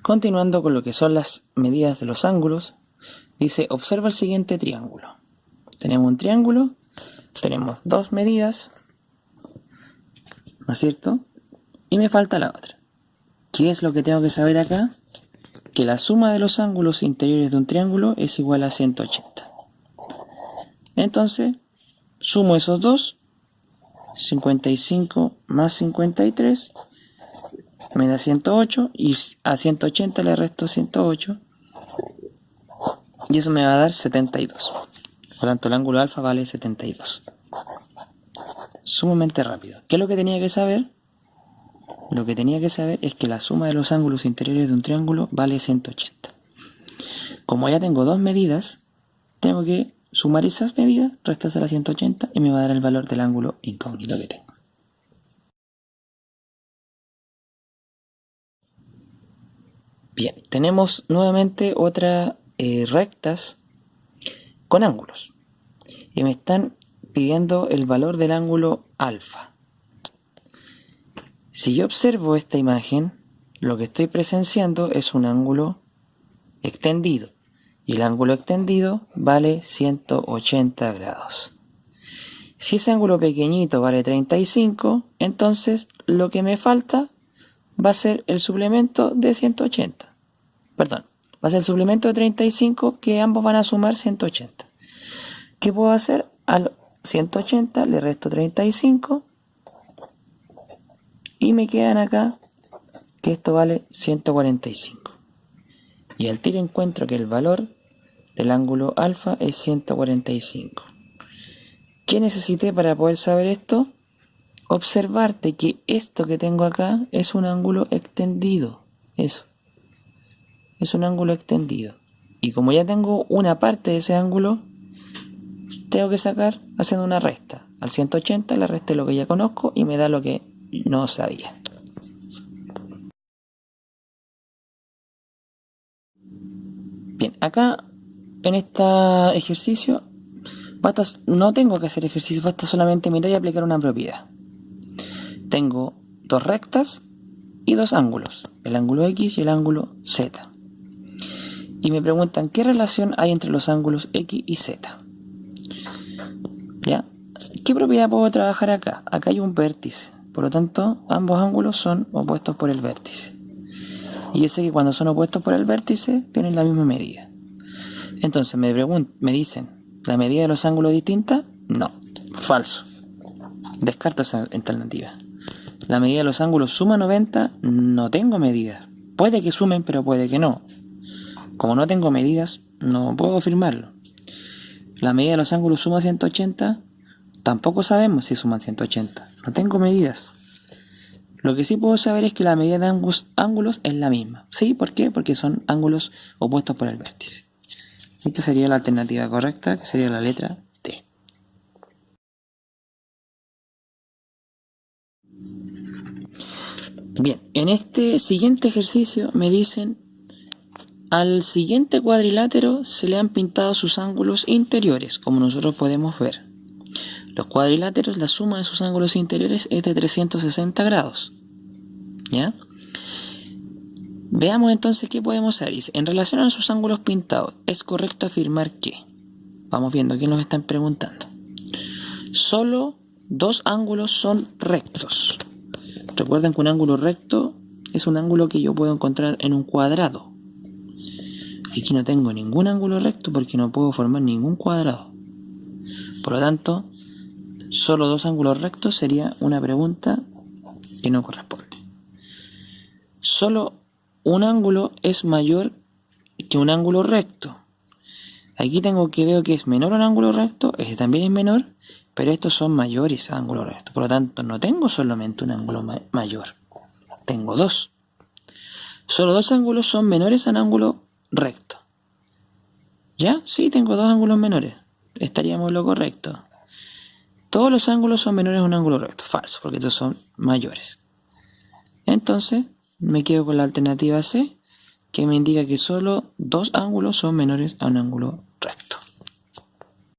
Continuando con lo que son las medidas de los ángulos, dice, observa el siguiente triángulo. Tenemos un triángulo, tenemos dos medidas, ¿no es cierto? Y me falta la otra. ¿Qué es lo que tengo que saber acá? Que la suma de los ángulos interiores de un triángulo es igual a 180. Entonces, sumo esos dos, 55 más 53, me da 108, y a 180 le resto 108, y eso me va a dar 72. Por lo tanto, el ángulo alfa vale 72. Sumamente rápido. ¿Qué es lo que tenía que saber? Lo que tenía que saber es que la suma de los ángulos interiores de un triángulo vale 180. Como ya tengo dos medidas, tengo que sumar esas medidas, restarse a 180 y me va a dar el valor del ángulo incógnito que tengo. Bien, tenemos nuevamente otras rectas con ángulos. Y me están pidiendo el valor del ángulo alfa. Si yo observo esta imagen, lo que estoy presenciando es un ángulo extendido. Y el ángulo extendido vale 180 grados. Si ese ángulo pequeñito vale 35, entonces lo que me falta va a ser el suplemento de 180. Perdón, va a ser el suplemento de 35 que ambos van a sumar 180. ¿Qué puedo hacer? Al 180 le resto 35 y me quedan acá que esto vale 145. Y al tiro encuentro que el valor del ángulo alfa es 145. ¿Qué necesité para poder saber esto? Observarte que esto que tengo acá es un ángulo extendido. Eso. Es un ángulo extendido. Y como ya tengo una parte de ese ángulo, tengo que sacar haciendo una resta. Al 180 le resté lo que ya conozco y me da lo que no sabía. Bien, acá en este ejercicio no tengo que hacer ejercicio, basta solamente mirar y aplicar una propiedad. Tengo dos rectas y dos ángulos, el ángulo X y el ángulo Z. Y me preguntan qué relación hay entre los ángulos X y Z. ¿Ya? ¿Qué propiedad puedo trabajar acá? Acá hay un vértice, por lo tanto ambos ángulos son opuestos por el vértice. Y yo sé que cuando son opuestos por el vértice tienen la misma medida. Entonces me dicen, ¿la medida de los ángulos es distinta? No, falso. Descarto esa alternativa. La medida de los ángulos suma 90, no tengo medidas. Puede que sumen, pero puede que no. Como no tengo medidas, no puedo afirmarlo. La medida de los ángulos suma 180, tampoco sabemos si suman 180. No tengo medidas. Lo que sí puedo saber es que la medida de ambos ángulos es la misma. ¿Sí? ¿Por qué? Porque son ángulos opuestos por el vértice. Esta sería la alternativa correcta, que sería la letra T. Bien, en este siguiente ejercicio me dicen, al siguiente cuadrilátero se le han pintado sus ángulos interiores, como nosotros podemos ver. Los cuadriláteros, la suma de sus ángulos interiores es de 360 grados. ¿Ya? Veamos entonces qué podemos hacer. En relación a sus ángulos pintados, ¿es correcto afirmar que? Vamos viendo qué nos están preguntando. Solo dos ángulos son rectos. Recuerden que un ángulo recto es un ángulo que yo puedo encontrar en un cuadrado. Aquí no tengo ningún ángulo recto porque no puedo formar ningún cuadrado. Por lo tanto, solo dos ángulos rectos sería una pregunta que no corresponde. Solo un ángulo es mayor que un ángulo recto. Aquí tengo que veo que es menor a un ángulo recto, este también es menor, pero estos son mayores a ángulo recto. Por lo tanto, no tengo solamente un ángulo mayor, tengo dos. Solo dos ángulos son menores a un ángulo recto. ¿Ya? Sí, tengo dos ángulos menores. Estaríamos en lo correcto. Todos los ángulos son menores a un ángulo recto. Falso, porque estos son mayores. Entonces, me quedo con la alternativa C, que me indica que solo dos ángulos son menores a un ángulo